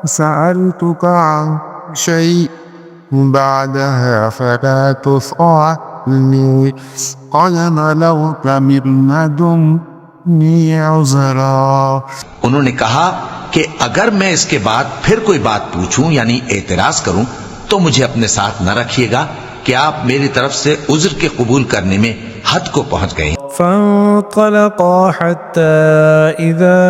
سألتك عن شيء بعدها فلا تسألني قال بلغت من لدني عذرا. انہوں نے کہا کہ اگر میں اس کے بعد پھر کوئی بات پوچھوں یعنی اعتراض کروں تو مجھے اپنے ساتھ نہ رکھیے گا کہ آپ میری طرف سے عذر کے قبول کرنے میں حد کو پہنچ گئے. فانطلقا حتى إذا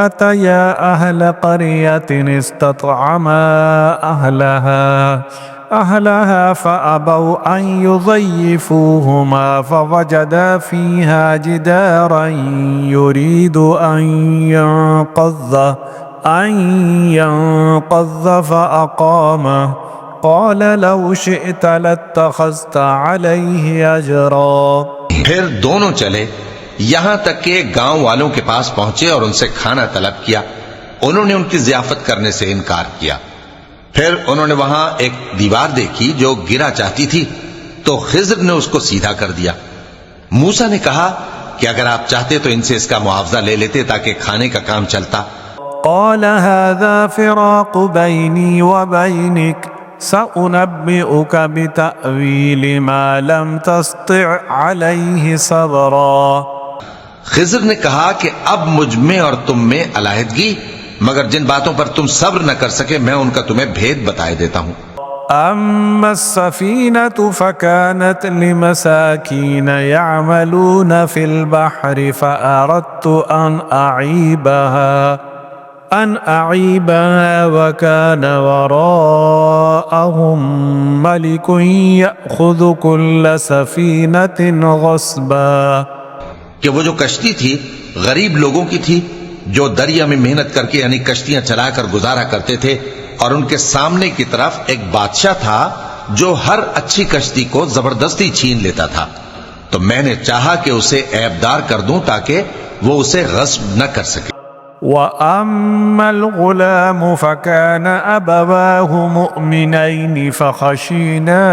أتيا أهل قرية استطعما أهلها فأبوا أن يضيفوهما فوجدا فيها جدارا يريد أن ينقض فأقامه قال لو شئت لاتخذت عليه أجرا. پھر دونوں چلے یہاں تک کہ گاؤں والوں کے پاس پہنچے اور ان سے کھانا طلب کیا. انہوں نے ان کی ضیافت کرنے سے انکار کیا. پھر انہوں نے وہاں ایک دیوار دیکھی جو گرا چاہتی تھی، تو خضر نے اس کو سیدھا کر دیا۔ موسیٰ نے کہا کہ اگر آپ چاہتے تو ان سے اس کا معاوضہ لے لیتے تاکہ کھانے کا کام چلتا۔ قال هذا فراق بيني وبينك سأنبئك بتأويل ما لم تستطع عليه صبرا۔ خضر نے کہا کہ اب مجھ میں اور تم میں علیحدگی، مگر جن باتوں پر تم صبر نہ کر سکے میں ان کا تمہیں بھید بتائے دیتا ہوں۔ أما السفينة فكانت لمساكين يعملون في البحر فأردت أن أعيبها وكان وراءهم ملك يأخذ كل سفينة غصبا۔ کہ وہ جو کشتی تھی غریب لوگوں کی تھی جو دریا میں محنت کر کے یعنی کشتیاں چلا کر گزارا کرتے تھے، اور ان کے سامنے کی طرف ایک بادشاہ تھا جو ہر اچھی کشتی کو زبردستی چھین لیتا تھا، تو میں نے چاہا کہ اسے عیبدار کر دوں تاکہ وہ اسے غصب نہ کر سکے۔ وَأَمَّا الْغُلَامُ فَكَانَ أَبَوَاهُ مُؤْمِنَيْنِ فَخَشِينَا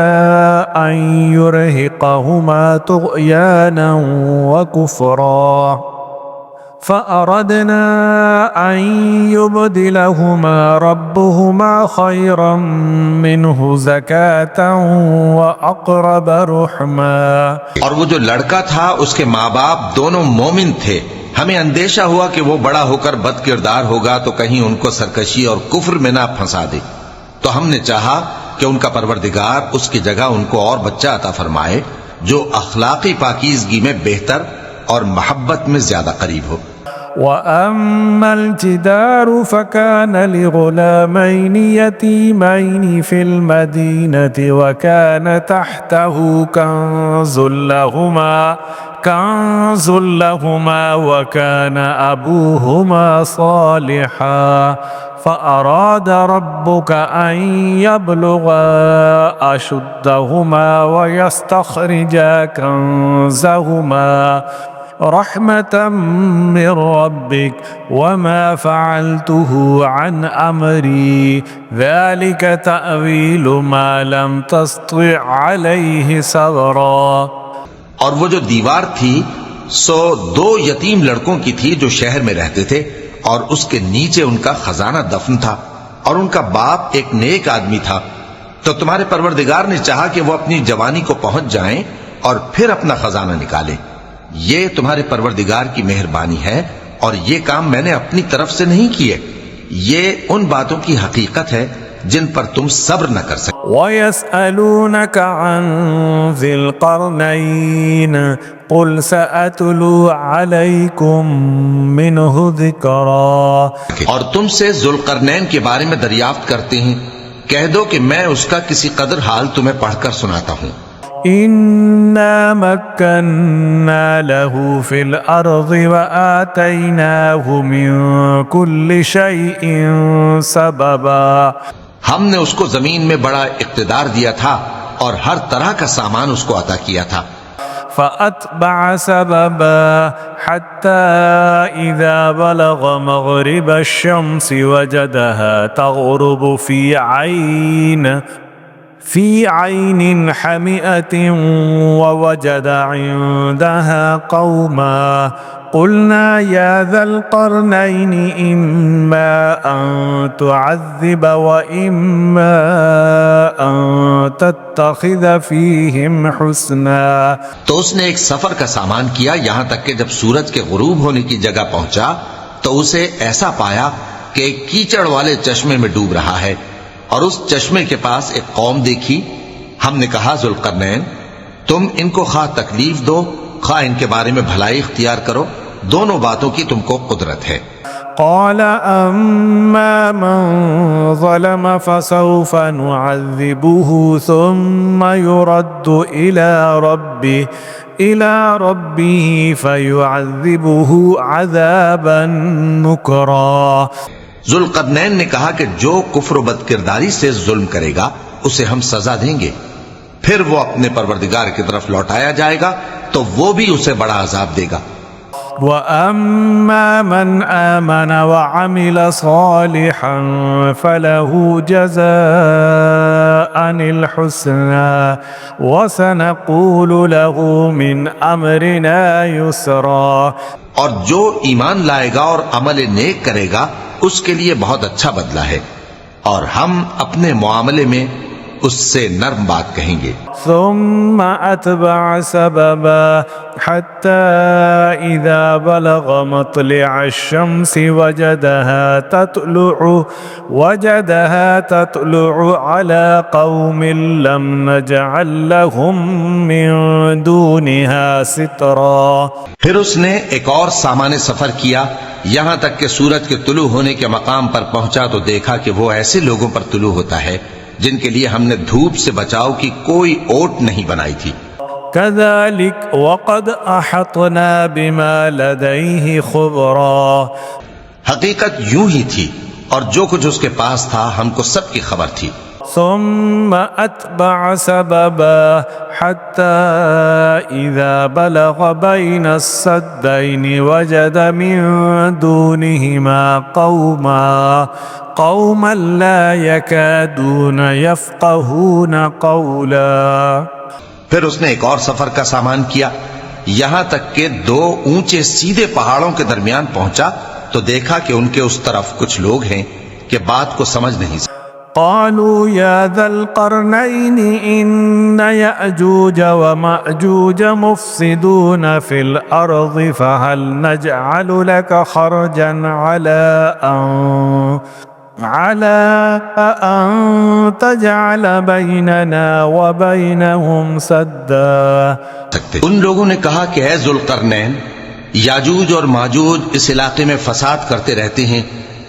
أَن يُرْهِقَهُمَا طُغْيَانًا وَكُفْرًا فأردنا أن يبدلهما ربهما خيرا منه زكاة وأقرب رحما۔ اور وہ جو لڑکا تھا اس کے ماں باپ دونوں مومن تھے، ہمیں اندیشہ ہوا کہ وہ بڑا ہو کر بد کردار ہوگا تو کہیں ان کو سرکشی اور کفر میں نہ پھنسا دے، تو ہم نے چاہا کہ ان کا پروردگار اس کی جگہ ان کو اور بچہ عطا فرمائے جو اخلاقی پاکیزگی میں بہتر اور محبت میں زیادہ قریب ہو۔ وَأَمَّا الْجِدَارُ فَكَانَ لِغُلَامَيْنِ يَتِيمَيْنِ فِي الْمَدِينَةِ وَكَانَ تَحْتَهُ كَنْزٌ لَهُمَا وَكَانَ أَبُوهُمَا صَالِحًا فأراد ربك أن يبلغا أشدهما ويستخرجا كنزهما رحمة من ربك وما فعلته عن أمري ذلك تأويل ما لم تستطع عليه صبرا۔ اور وہ جو دیوار تھی سو 2 یتیم لڑکوں کی تھی جو شہر میں رہتے تھے، اور اس کے نیچے ان کا خزانہ دفن تھا، اور ان کا باپ ایک نیک آدمی تھا، تو تمہارے پروردگار نے چاہا کہ وہ اپنی جوانی کو پہنچ جائیں اور پھر اپنا خزانہ نکالیں۔ یہ تمہارے پروردگار کی مہربانی ہے، اور یہ کام میں نے اپنی طرف سے نہیں کیے، یہ ان باتوں کی حقیقت ہے جن پر تم صبر نہ کر سکتے۔ وَيَسْأَلُونَكَ عَنْ ذِي الْقَرْنَيْنِ قُلْ سَأَتْلُو عَلَيْكُمْ مِنْهُ ذِكْرًا۔ اور تم سے ذوالقرنین کے بارے میں دریافت کرتے ہیں، کہہ دو کہ میں اس کا کسی قدر حال تمہیں پڑھ کر سناتا ہوں۔ إِنَّا مَكَّنَّا لَهُ فِي الْأَرْضِ وَآتَيْنَاهُ مِنْ كُلِّ شَيْءٍ سَبَبًا۔ ہم نے اس کو زمین میں بڑا اقتدار دیا تھا اور ہر طرح کا سامان اس کو عطا کیا تھا۔ فأتبع سببا حتى إذا بلغ مغرب الشمس وجدها تغرب في عين حمئة ووجد عندها قوما قلنا يا ذا القرنين إما أن تعذب وإما أن تتخذ فيهم حسنا۔ تو اس نے ایک سفر کا سامان کیا یہاں تک کہ جب سورج کے غروب ہونے کی جگہ پہنچا تو اسے ایسا پایا کہ ایک کیچڑ والے چشمے میں ڈوب رہا ہے، اور اس چشمے کے پاس ایک قوم دیکھی۔ ہم نے کہا ذوالقرنین تم ان کو خواہ تکلیف دو خواہ ان کے بارے میں بھلائی اختیار کرو، دونوں باتوں کی تم کو قدرت ہے۔ قال أما من ظلم فسوف نعذبه ثم يرد إلى ربه فيعذبه عذابا نكرا۔ ذوالقرنین نے کہا کہ جو کفر و بد کرداری سے ظلم کرے گا اسے ہم سزا دیں گے، پھر وہ اپنے پروردگار کی طرف لوٹایا جائے گا تو وہ بھی اسے بڑا عذاب دے گا۔ وأما من آمن وعمل صالحا فله جزاء الحسنى وسنقول له من أمرنا يسرا. اور جو ایمان لائے گا اور عمل نیک کرے گا اس کے لیے بہت اچھا بدلہ ہے، اور ہم اپنے معاملے میں اس سے نرم بات کہیں گے. ثم أتبع سببا حتى إذا بلغ مطلع الشمس وجدها تطلع على قوم لم نجعل لهم من دونها سترا. پھر اس نے ایک اور سامان سفر کیا یہاں تک کہ سورج کے طلوع ہونے کے مقام پر پہنچا تو دیکھا کہ وہ ایسے لوگوں پر طلوع ہوتا ہے جن کے لیے ہم نے دھوپ سے بچاؤ کی کوئی اوٹ نہیں بنائی تھی. كذلك وقد أحطنا بما لديه خبرا. حقیقت یوں ہی تھی اور جو کچھ اس کے پاس تھا ہم کو سب کی خبر تھی. ثم أتبع سببا حتى إذا بلغ بين السدين وجد من دونهما قوما لا يكادون يفقهون قولا. پھر اس نے ایک اور سفر کا سامان کیا یہاں تک کہ دو اونچے سیدھے پہاڑوں کے درمیان پہنچا تو دیکھا کہ ان کے اس طرف کچھ لوگ ہیں کہ بات کو سمجھ نہیں سکتے. قالوا يا ذا القرنين إن يأجوج ومأجوج مفسدون في الأرض فهل نجعل لك خرجا على أن تجعل بيننا وبينهم سدا. ان لوگوں نے کہا کہ اے ذوالقرنین، یاجوج اور ماجوج اس علاقے میں فساد کرتے رہتے ہیں،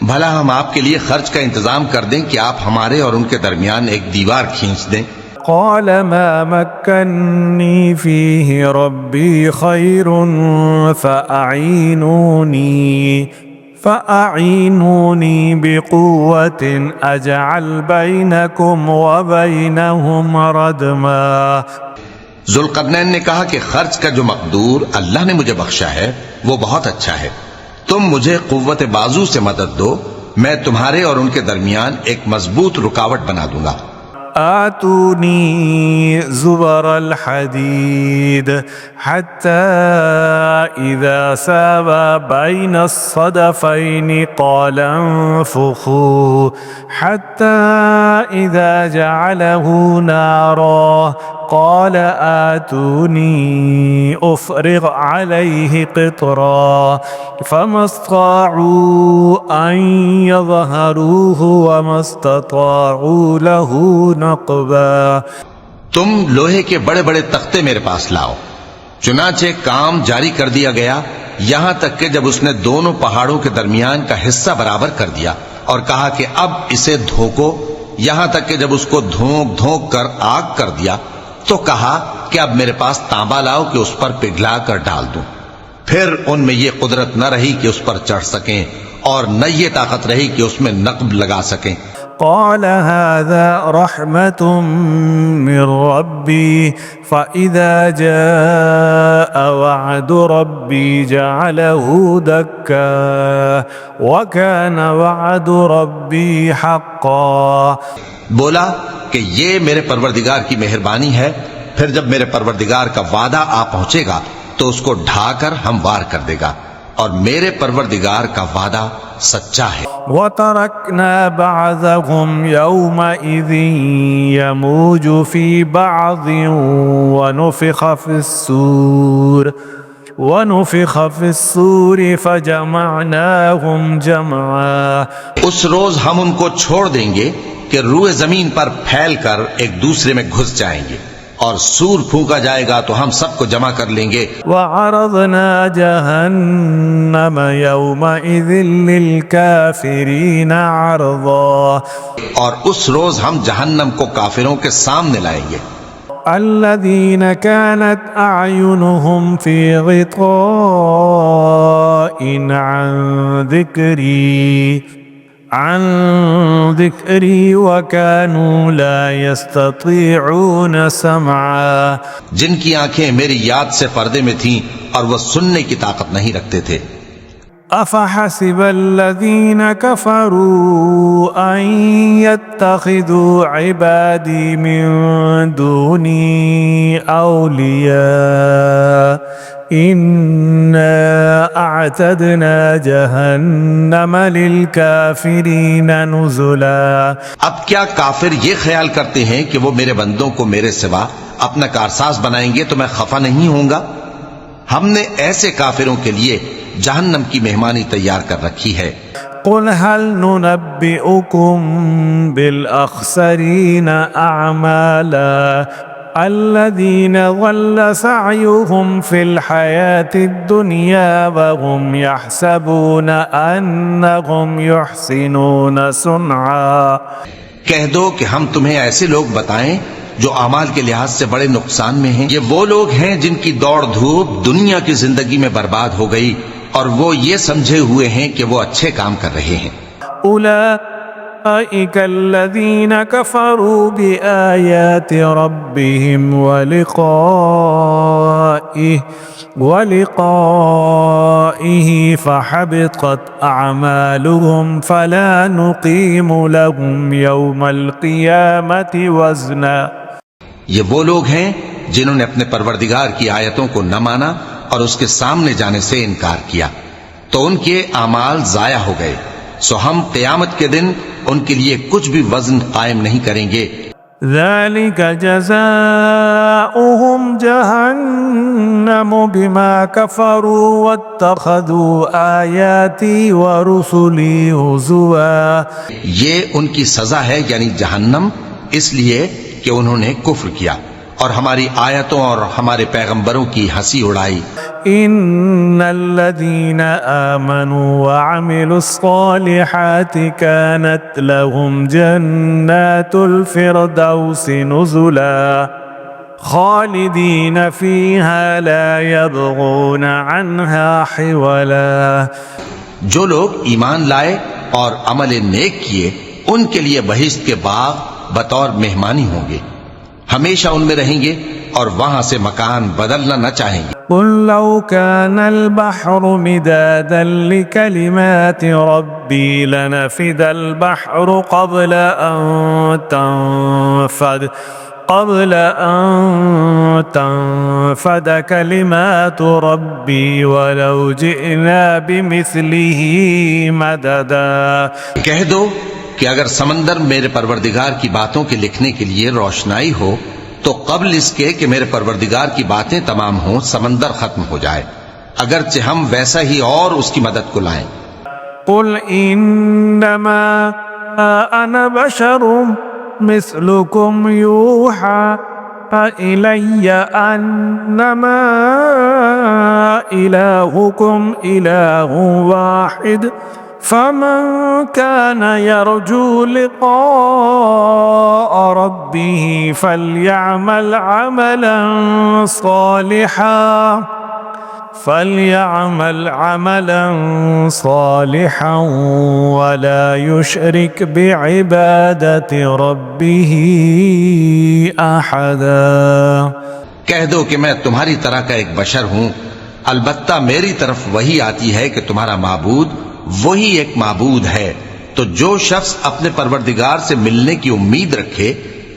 بھلا ہم آپ کے لیے خرچ کا انتظام کر دیں کہ آپ ہمارے اور ان کے درمیان ایک دیوار کھینچ دیں. قال ما مكنني فيه ربي خير فأعينوني بقوة أجعل بينكم وبينهم ردما. ذوالقرنین نے کہا کہ خرچ کا جو مقدور اللہ نے مجھے بخشا ہے وہ بہت اچھا ہے، تم مجھے قوت بازو سے مدد دو، میں تمہارے اور ان کے درمیان ایک مضبوط رکاوٹ بنا دوں گا. آتوني زبر الحديد حتى إذا ساوى بين الصدفين قال انفخوا حتى إذا جعله نارا قال آتوني أفرغ عليه قطرا فما استطاعوا أن يظهروه وما استطاعوا له نقبا. تم لوہے کے بڑے بڑے تختے میرے پاس لاؤ. چنانچہ کام جاری کر دیا گیا یہاں تک کہ جب اس نے دونوں پہاڑوں کے درمیان کا حصہ برابر کر دیا اور کہا کہ اب اسے دھوکو، یہاں تک کہ جب اس کو دھونک دھونک کر آگ کر دیا تو کہا کہ اب میرے پاس تانبا لاؤ کہ اس پر پگھلا کر ڈال دوں. پھر ان میں یہ قدرت نہ رہی کہ اس پر چڑھ سکیں اور نہ یہ طاقت رہی کہ اس میں نقب لگا سکیں. قال هذا رحمة من ربي فإذا جاء وعد ربي جعله دكا وكان وعد ربي حقا. بولا کہ یہ میرے پروردگار کی مہربانی ہے، پھر جب میرے پروردگار کا وعدہ آ پہنچے گا تو اس کو ڈھا کر ہموار کر دے گا، اور میرے پروردگار کا وعدہ سچا ہے. وَتَرَكْنَا بَعْضَهُمْ يَوْمَئِذٍ يَمُوجُ فِي بَعْضٍ وَنُفِخَ فِي الصُّورِ فَجَمَعْنَاهُمْ جَمْعًا. اس روز ہم ان کو چھوڑ دیں گے کہ روئے زمین پر پھیل کر ایک دوسرے میں گھس جائیں گے، اور سور پھونکا جائے گا تو ہم سب کو جمع کر لیں گے. وَعَرَضْنَا جَهَنَّمَ يَوْمَئِذٍ لِلْكَافِرِينَ عَرْضًا. اور اس روز ہم جہنم کو کافروں کے سامنے لائیں گے. الَّذِينَ كَانَتْ أَعْيُنُهُمْ فِي غِطَاءٍ عَنْ عن ذكري وكانوا لا يستطيعون سمعا جن کی آنکھیں میری یاد سے پردے میں تھیں اور وہ سننے کی طاقت نہیں رکھتے تھے. أفحسب الذين كفروا أن يتخذوا عبادي من دوني أولياء إنا أعتدنا جهنم للكافرين نزلا. اب کیا کافر یہ خیال کرتے ہیں کہ وہ میرے بندوں کو میرے سوا اپنا کارساز بنائیں گے تو میں خفا نہیں ہوں گا؟ ہم نے ایسے کافروں کے لیے جہنم کی مہمانی تیار کر رکھی ہے. قل هل ننبئكم بالأخسرين أعمالا الذين ضل سعيهم في الحياة الدنيا وهم يحسبون أنهم يحسنون صنعا. کہہ دو کہ ہم تمہیں ایسے لوگ بتائیں جو اعمال کے لحاظ سے بڑے نقصان میں ہیں. یہ وہ لوگ ہیں جن کی دوڑ دھوپ دنیا کی زندگی میں برباد ہو گئی اور وہ یہ سمجھے ہوئے ہیں کہ وہ اچھے کام کر رہے ہیں. أولئك الذين كفروا بآيات ربهم ولقائه فحبطت أعمالهم فلا نقيم لهم يوم القيامة وزنا. یہ وہ لوگ ہیں جنہوں نے اپنے پروردگار کی آیتوں کو نہ مانا اور اس کے سامنے جانے سے انکار کیا تو ان کے اعمال ضائع ہو گئے، سو ہم قیامت کے دن ان کے لیے کچھ بھی وزن قائم نہیں کریں گے. ذلك جزاؤهم جهنم بما كفروا واتخذوا آياتي ورسلي هزوا. یہ ان کی سزا ہے یعنی جہنم، اس لیے کہ انہوں نے کفر کیا اور ہماری آیتوں اور ہمارے پیغمبروں کی ہنسی اڑائی. ان الذين آمنوا وعملوا الصالحات كانت لهم جنات الفردوس نزلا خالدين فيها لا يبغون عنها حولا. جو لوگ ایمان لائے اور عمل نیک کیے ان کے لیے بہشت کے باغ بطور مہمانی ہوں گے، ہمیشہ ان میں رہیں گے اور وہاں سے مکان بدلنا نہ چاہیں گے. قل لو كان البحر مدادا لكلمات ربي لنفد البحر قبل أن تنفد كلمات ربي ولو جئنا بمثله مددا. کہہ دو کہ اگر سمندر میرے پروردگار کی باتوں کے لکھنے کے لیے روشنائی ہو تو قبل اس کے کہ میرے پروردگار کی باتیں تمام ہوں سمندر ختم ہو جائے، اگرچہ ہم ویسا ہی اور اس کی مدد کو لائیں. قل انما انا بشر مثلكم يوحى الي انما الهكم اله واحد فمن كان يرجو لقاء ربه فليعمل عملا صالحا ولا يشرك بعبادة ربه أحدا. کہہ دو کہ میں تمہاری طرح کا ایک بشر ہوں، البتہ میری طرف وہی آتی ہے کہ تمہارا معبود وہی ایک معبود ہے. تو جو شخص اپنے پروردگار سے ملنے کی امید رکھے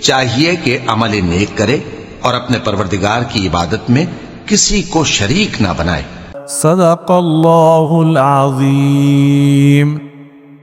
چاہیے کہ عمل نیک کرے اور اپنے پروردگار کی عبادت میں کسی کو شریک نہ بنائے. صدق اللہ العظیم.